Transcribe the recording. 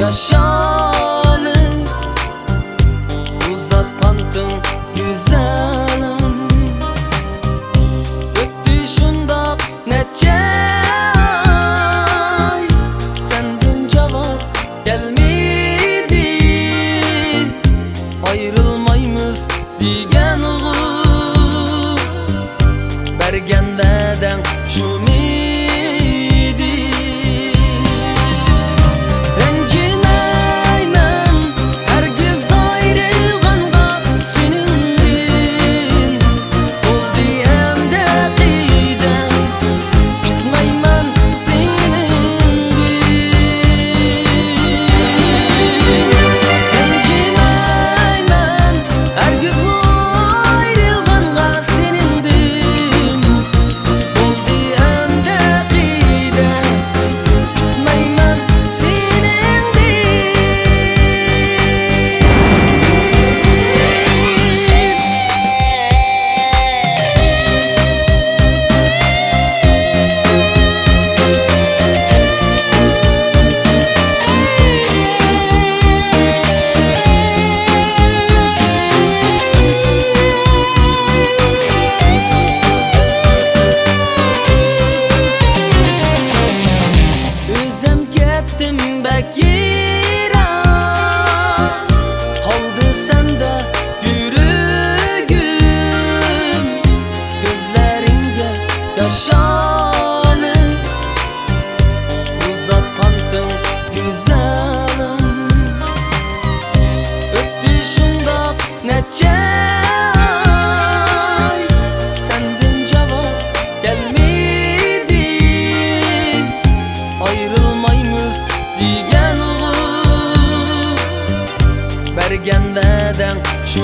yaşalı. Uzatmandın güzelim. Öttü şunda neçe ay, senden cevap gelmedi. Ayrılmayımız digen uğur, bergenlerden şu miydi? Rencimeymen hergiz ayrılğanğa senindin. Oldu emde qidem, kütmeymen senindin. Rencimeymen hergiz ayrılğanğa senindin. Oldu emde qidem, kütmeymen senindin. Özüm kettim bek yiran, kaldı sende yüreğim. Gözlerinde yaşalı, uzatmandın güzelim. Öttü şunda neçe ay, senden cevap gelmedi. Ayrılmayımız digen uğur, bergenlerden şu